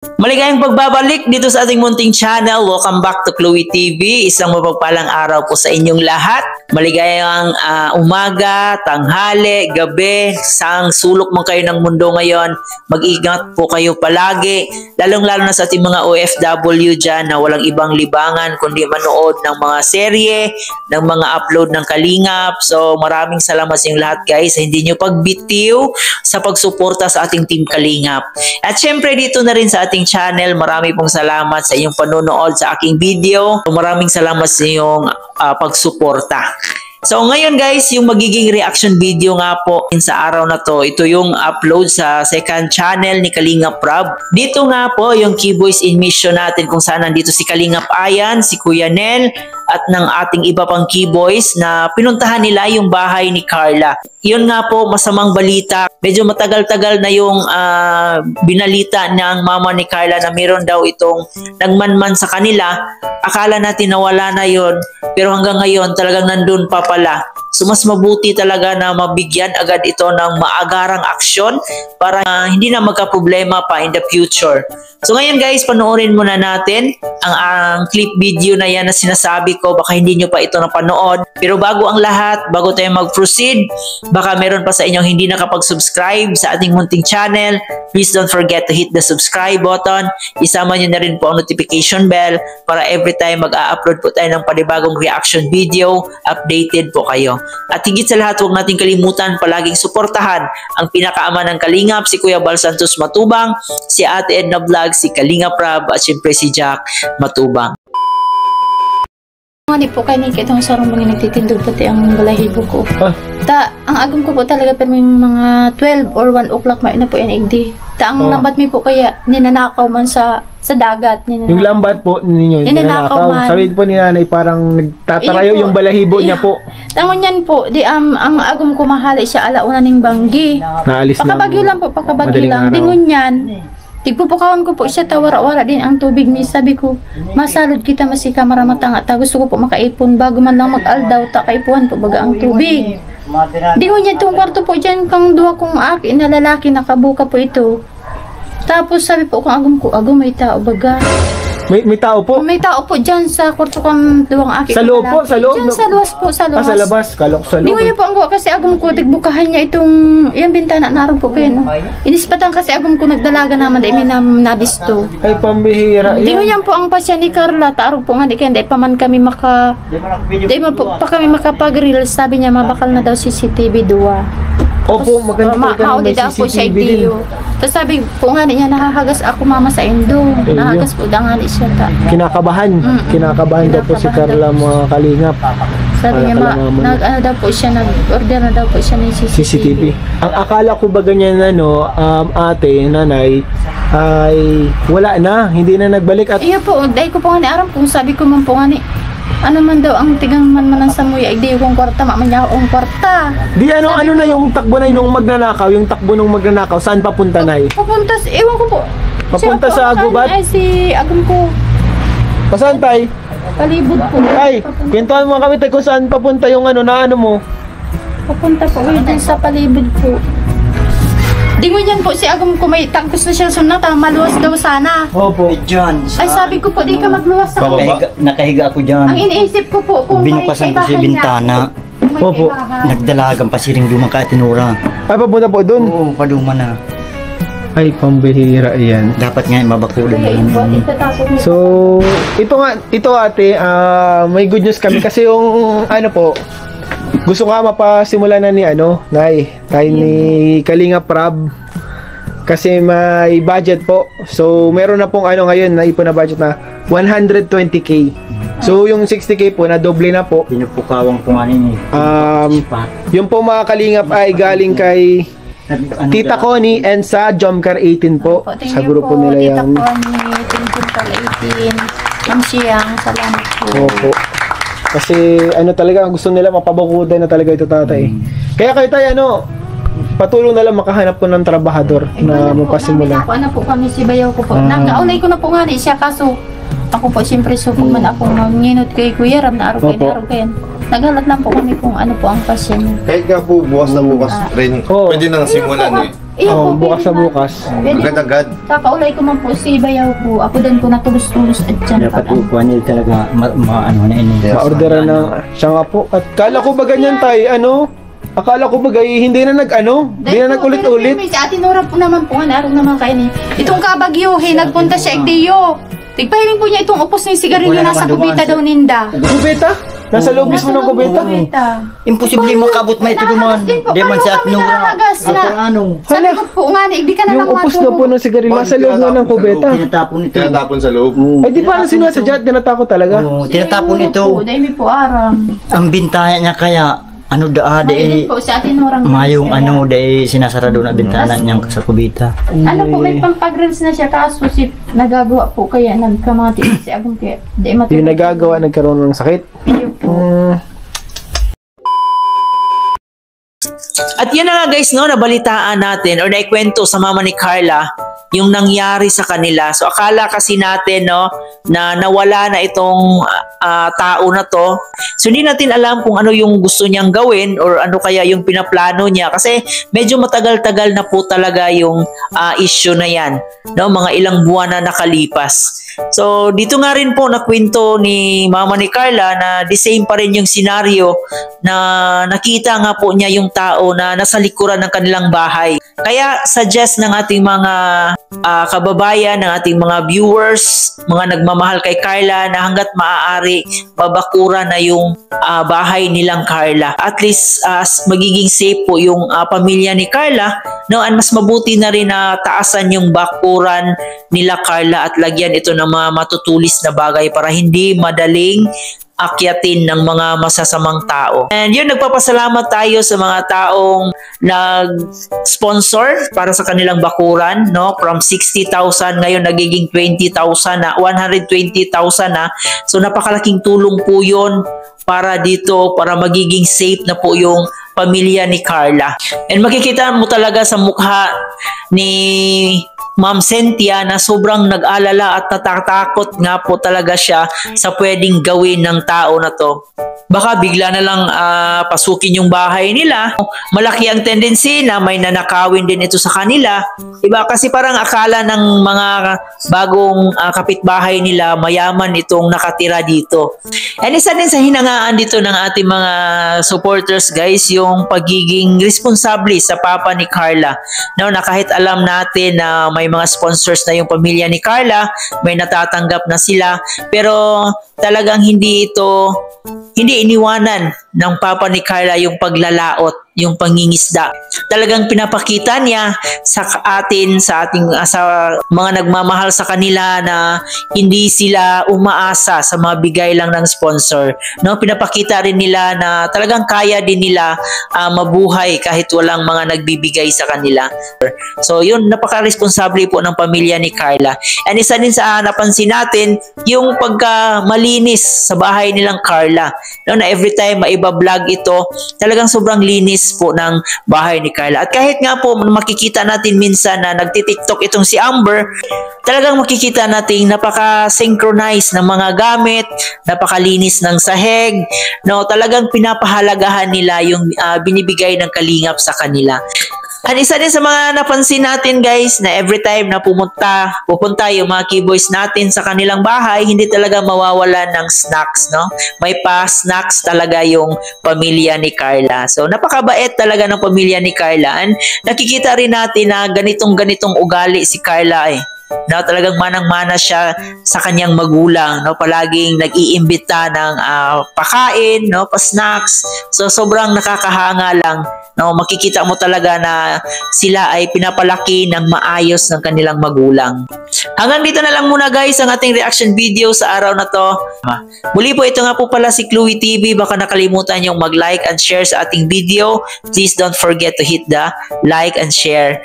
Maligayang pagbabalik dito sa ating munting channel. Welcome back to Chloe TV. Isang mapagpalang araw po sa inyong lahat. Maligayang umaga, tanghali, gabi, saang sulok man kayo ng mundo ngayon. Mag-ingat po kayo palagi. Lalong-lalo na sa ating mga OFW dyan na walang ibang libangan kundi manood ng mga serye, ng mga upload ng Kalingap. So maraming salamat sa inyong lahat guys. Hindi nyo pagbitiw sa pagsuporta sa ating Team Kalingap. At syempre dito na rin sa ating channel, marami pong salamat sa inyong panonood sa aking video. Maraming salamat sa inyong pagsuporta. So ngayon guys, yung magiging reaction video nga po sa araw na to, ito yung upload sa second channel ni Kalingap Prab. Dito nga po yung Keyboys in Mission natin kung saan nandito si Kalingap Ayan, si Kuya Nel, at ng ating iba pang Keyboys na pinuntahan nila yung bahay ni Carla. Yun nga po, masamang balita. Medyo matagal-tagal na yung binalita ng mama ni Carla na meron daw itong nagmanman sa kanila. Akala natin nawala na yun, pero hanggang ngayon talagang nandun pa pala. So mas mabuti talaga na mabigyan agad ito ng maagarang aksyon para hindi na magka-problema pa in the future. So ngayon guys, panoorin muna natin ang clip video na yan na sinasabi ko. Baka hindi nyo pa ito napanood. Pero bago ang lahat, bago tayo mag-proceed, baka meron pa sa inyong hindi nakapag-subscribe sa ating munting channel. Please don't forget to hit the subscribe button. Isama nyo na rin po ang notification bell para every time mag-a-upload po tayo ng panibagong reaction video, updated po kayo. At higit sa lahat, huwag natin kalimutan palaging suportahan ang pinakaama ng Kalingap, si Kuya Bal Santos Matubang, si Ate Edna Vlog, si Kalingap Prab, at syempre si Jack Matubang. Hindi po kayo itong sarong mga nagtitindog pati ang balahibo ko. Ang agam ko po talaga pero may mga 12 or 1 o'clock na po yan igdi. Ang lambat mi po kaya ninanakaw man sa dagat. Yung lambat po ninyo, ninanakaw. Sabi po ni nanay parang nagtatarayo yung balahibo niya po. Tangon yan po, ang agam ko mahali siya alauna ning banggi. Naalis na. Pakabagyo lang po, pakabagyo lang. Dingon yan. Tigpupukawan ko po siya, tawara-wara din ang tubig mi. Sabi ko, masalod kita masika maramatanga ta. Gusto ko po makaipon bago man lang mag-aldaw ta kaipuhan po baga ang tubig. Di ko niya itong kwarto po dyan kang duha kong akin na lalaki nakabuka po ito. Tapos sabi po kung agum may tao baga. May tao po? May tao po dyan sa kwarto kong duwang akin. Sa loob po? Sa loob? Dyan sa luwas po, sa luwas. Sa labas? Kalok sa loob? Di ko niya po ang gawa kasi agum ko, tigbukahan niya itong, yung bintana naroon po kayo, no? Inisipatan kasi agum ko nagdalaga naman, dahil may nabisto. Ay, pambihira. Di ko niya po ang pasya ni Carla, taarog po nga, di kaya, dahil pa man kami pa kami makapag-reel, sabi niya, mabakal na daw CCTV 2. Opo, maganda po ka may CCTV din. Tapos sabi po nga niya, nahahagas ako mama sa indo. Nahagas po da nga ni siya ta. Kinakabahan. Kinakabahan daw po si Carla mga Kalingap. Sabi niya, daw po siya, nag-order na daw po siya ng CCTV. Ang akala ko ba ganyan ate, nanay, ay wala na, hindi na nagbalik at... Iya po, dahil ko po nga ni Aram kung sabi ko man po nga ni, ano man daw ang tigang man ng samuya, di yung kwarta, mamanya akong kwarta. Di ano na yung takbo na yung magnanakaw, yung takbo ng magnanakaw, saan papunta na Papunta, ewan ko po. Papunta sa Agubat? Ay, si Agum ko. Pasaan tay? Palibot po. Ay, kwentuhan mo kami tay kung saan papunta yung mo. Papunta po kayo dyan sa palibot po. Dingon yan po si Agum ko may tangkos na siya sunata, maluwas daw sana. Opo. Diyan. Ay sabi ko po, di ka magluwas ako. Nakahiga ako dyan. Ang iniisip ko po, kung binukasan ko sa bintana. Opo. Nagdalagang pasiring lumang katinura. Ay, papunta po doon? Oo, paduma na. Ay, pambihira yan. Dapat nga mabako ulit. So, ito ate, may good news kami kasi yung gusto nga mapasimulan na ni ni Kalingap Prab kasi may budget po. So meron na pong ngayon na ipon na budget na 120k. So yung 60k po na doble na po. Pinupukawang po nga ni yung po mga Kalingap ay galing kay Tita Connie and sa Jomcar 18 po. Sa grupo nila yan. Tita Connie, Jomcar 18. Ma'am Siyang, salamat po. Opo. Kasi talaga gusto nila mapabakudan na talaga ito tatay. Kaya kayo tayo patulong na lang makahanap po ng trabahador na mapasimula. Po kami si Bayaw ko po. Nakaulay ko na po nga ni siya kaso ako po siyempre supong man ako manginot kay Kuya Ram na araw kayo. Naghalat lang po kami kung ano po ang pasyon. Kahit nga po bukas na bukas training, pwede nang simulan Iya Oh, po, bukas sa pwede bukas. Pwede po. Agad-agad. Kakaulay ko man po si Bayaw po. Ako din po natulus-tulus at dyan. Dapat kuha niya talaga ano na ini. Ma-orderan na siya nga po. At kala ko ba ganyan tayo, ano? Akala ko ba hindi na hindi na nag-ulit-ulit. Si Ate Nora po naman po, araw naman kayo ni. Itong kabagyohe, nagpunta siya Igdiyo. Tigpahiling po niya itong upos ng sigarilyo Wala nasa naman kubita dumaan daw ninda. Kubeta? Nasa loob mismo ng kubeta? Imposible makabot may ito duman. Di man sa Nora. Anong? Sabi ko po nga, hindi ka na lang Yung upos na po ng sigarilyo, nasa loob na ng kubeta. Tinatapon ito. Tinatapon sa loob. Ay, di pa na sinasadya at tinatako talaga. Oo, tinatapon ito. Dahil may po aram. Ang bintana niya kaya ano Mahilig po si Ate Nora. mayong ano dahil sinasarado na bintana niyang sa kubita. Ano po, may pampag-grills na siya kaso si nagagawa po kaya nagkamati si Agong kaya. Di matulog. Yung nagagawa, nagkaroon ng sakit. Iyo po. At yun na nga guys, no, nabalitaan natin or naikwento sa mama ni Carla yung nangyari sa kanila. So akala kasi natin, no, na nawala na itong tao na to. So hindi natin alam kung ano yung gusto niyang gawin or ano kaya yung pinaplano niya kasi medyo matagal-tagal na po talaga yung issue na yan, no, mga ilang buwan na nakalipas. So dito nga rin po nakwento ni mama ni Carla na the same pa rin yung senaryo na nakita nga po niya yung tao na nasa likuran ng kanilang bahay. Kaya suggest ng ating mga kababayan, ng ating mga viewers, mga nagmamahal kay Carla na hanggat maaari babakura na yung bahay nilang Carla. At least magiging safe po yung pamilya ni Carla, no? And mas mabuti na rin na taasan yung bakuran nila Carla at lagyan ito ng mga matutulis na bagay para hindi madaling akyatin ng mga masasamang tao. And yun, nagpapasalamat tayo sa mga taong nag-sponsor para sa kanilang bakuran, no? From 60,000 ngayon nagiging 20,000 na, 120,000 na. So napakalaking tulong po yun para dito, para magiging safe na po yung pamilya ni Carla. And makikita mo talaga sa mukha ni Ma'am Cynthia na sobrang nag-alala at natatakot nga po talaga siya sa pwedeng gawin ng tao na to. Baka bigla na lang pasukin yung bahay nila. Malaki ang tendency na may nanakawin din ito sa kanila. Diba? Kasi parang akala ng mga bagong kapitbahay nila mayaman itong nakatira dito. And isa din sa hinangaan dito ng ating mga supporters guys, yung pagiging responsable sa papa ni Carla. No, na kahit alam natin na may mga sponsors na yung pamilya ni Carla, may natatanggap na sila, pero talagang hindi iniwanan ng papa ni Carla yung paglalaot, yung pangingisda. Talagang pinapakita niya sa ating sa mga nagmamahal sa kanila na hindi sila umaasa sa mga bigay lang ng sponsor. No, pinapakita rin nila na talagang kaya din nila mabuhay kahit walang mga nagbibigay sa kanila. So yun, napaka-responsable po ng pamilya ni Carla. And isa din sa napansin natin yung pagka-malinis sa bahay nilang Carla. No, na every time maiba-vlog ito, talagang sobrang linis po ng bahay ni Carla. At kahit nga po makikita natin minsan na nagti-TikTok itong si Amber, talagang makikita natin napaka-synchronize ng mga gamit, napakalinis ng sahig, no, talagang pinapahalagahan nila yung binibigay ng kalingap sa kanila. At isa din sa mga napansin natin guys na every time na pupunta yung mga keyboys natin sa kanilang bahay, hindi talaga mawawalan ng snacks, no? May pa-snacks talaga yung pamilya ni Carla. So napakabait talaga ng pamilya ni Carla. And nakikita rin natin na ganitong ugali si Carla eh. No, talagang manang-mana siya sa kanyang magulang, no, palaging nag-iimbita ng pakain, no, pa-snacks. So sobrang nakakahanga lang, no, makikita mo talaga na sila ay pinapalaki ng maayos ng kanilang magulang. Hanggang dito na lang muna guys ang ating reaction video sa araw na to. Muli po, ito nga po pala si Chloe TV. Baka nakalimutan yung mag-like and share sa ating video. Please don't forget to hit the like and share